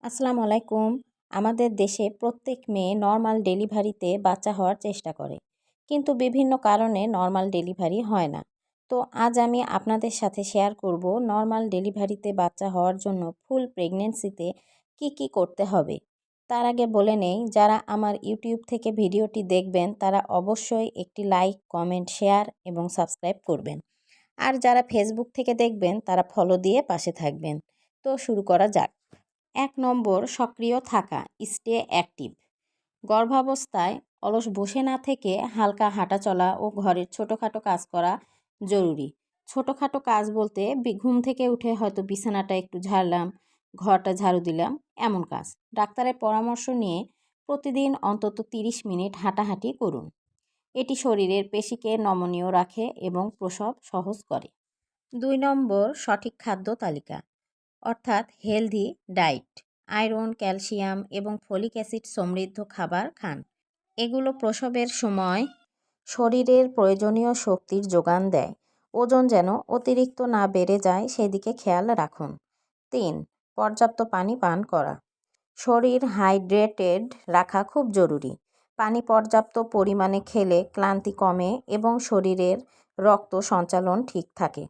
আসসালামু আলাইকুম। আমাদের দেশে প্রত্যেক মেয়ে নর্মাল ডেলিভারিতে বাচ্চা হওয়ার চেষ্টা করে, কিন্তু বিভিন্ন কারণে নর্মাল ডেলিভারি হয় না। তো আজ আমি আপনাদের সাথে শেয়ার করব নর্মাল ডেলিভারিতে বাচ্চা হওয়ার জন্য ফুল প্রেগনেন্সিতে কি করতে হবে। তার আগে বলে নেই, যারা আমার ইউটিউব থেকে ভিডিওটি দেখবেন তারা অবশ্যই একটি লাইক, কমেন্ট, শেয়ার এবং সাবস্ক্রাইব করবেন। আর যারা ফেসবুক থেকে দেখবেন তারা ফলো দিয়ে পাশে থাকবেন। তো শুরু করা যাক। ১ নম্বর, সক্রিয় থাকা, স্টে অ্যাক্টিভ। গর্ভাবস্থায় অলস বসে না থেকে হালকা হাঁটাচলা ও ঘরের ছোটোখাটো কাজ করা জরুরি। ছোটোখাটো কাজ বলতে ঘুম থেকে উঠে হয়তো বিছানাটা একটু ঝাড়লাম, ঘরটা ঝাড়ু দিলাম, এমন কাজ। ডাক্তারের পরামর্শ নিয়ে প্রতিদিন অন্তত ৩০ মিনিট হাঁটাহাঁটি করুন। এটি শরীরের পেশিকে নমনীয় রাখে এবং প্রসব সহজ করে। ২ নম্বর, সঠিক খাদ্য তালিকা, অর্থাৎ হেলদি ডায়েট। আয়রন, ক্যালসিয়াম এবং ফলিক অ্যাসিড সমৃদ্ধ খাবার খান। এগুলো প্রসবের সময় শরীরের প্রয়োজনীয় শক্তির যোগান দেয়। ওজন যেন অতিরিক্ত না বেড়ে যায় সেদিকে খেয়াল রাখুন। ৩. পর্যাপ্ত পানি পান করা। শরীর হাইড্রেটেড রাখা খুব জরুরি। পানি পর্যাপ্ত পরিমাণে খেলে ক্লান্তি কমে এবং শরীরের রক্ত সঞ্চালন ঠিক থাকে।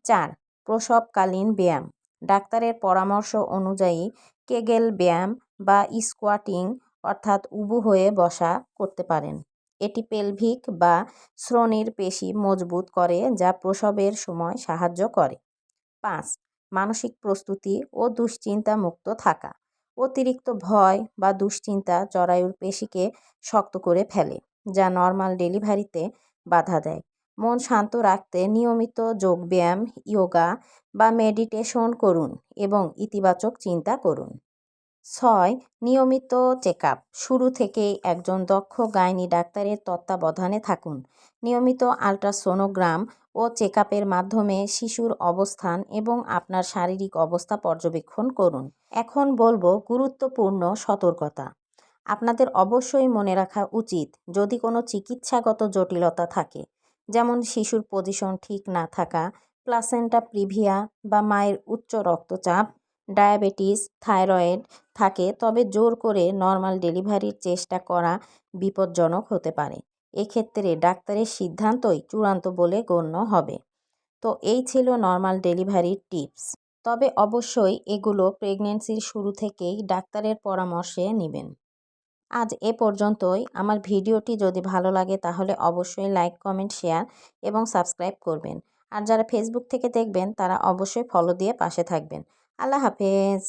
৪. প্রসবকালীন ব্যায়াম। ডাক্তারের পরামর্শ অনুযায়ী কেগেল ব্যায়াম বা স্কোয়াটিং অর্থাৎ উবু হয়ে বসা করতে পারেন। এটি পেলভিক বা শ্রোণীর পেশি মজবুত করে, যা প্রসবের সময় সাহায্য করে। ৫. মানসিক প্রস্তুতি ও দুশ্চিন্তা মুক্ত থাকা। অতিরিক্ত ভয় বা দুশ্চিন্তা জরায়ুর পেশিকে শক্ত করে ফেলে, যা নর্মাল ডেলিভারিতে বাধা দেয়। মন শান্ত রাখতে নিয়মিত যোগব্যায়াম, ইয়োগা বা মেডিটেশন করুন এবং ইতিবাচক চিন্তা করুন। ৬. নিয়মিত চেকআপ। শুরু থেকেই একজন দক্ষ গাইনি ডাক্তারের তত্ত্বাবধানে থাকুন। নিয়মিত আল্ট্রাসোনোগ্রাম ও চেকআপের মাধ্যমে শিশুর অবস্থান এবং আপনার শারীরিক অবস্থা পর্যবেক্ষণ করুন। এখন বলবো গুরুত্বপূর্ণ সতর্কতা। আপনাদের অবশ্যই মনে রাখা উচিত, যদি কোনো চিকিৎসাগত জটিলতা থাকে, যেমন শিশুর পজিশন ঠিক না থাকা, প্লাসেন্টা প্রিভিয়া বা মায়ের উচ্চ রক্তচাপ, ডায়াবেটিস, থাইরয়েড থাকে, তবে জোর করে নর্মাল ডেলিভারির চেষ্টা করা বিপজ্জনক হতে পারে। এক্ষেত্রে ডাক্তারের সিদ্ধান্তই চূড়ান্ত বলে গণ্য হবে। তো এই ছিল নর্মাল ডেলিভারির টিপস। তবে অবশ্যই এগুলো প্রেগনেন্সির শুরু থেকেই ডাক্তারের পরামর্শে নেবেন। আজ এ পর্যন্তই। আমার ভিডিওটি যদি ভালো লাগে তাহলে অবশ্যই লাইক, কমেন্ট, শেয়ার এবং সাবস্ক্রাইব করবেন। আর যারা ফেসবুক থেকে দেখবেন তারা অবশ্যই ফলো দিয়ে পাশে থাকবেন। আল্লাহ হাফেজ।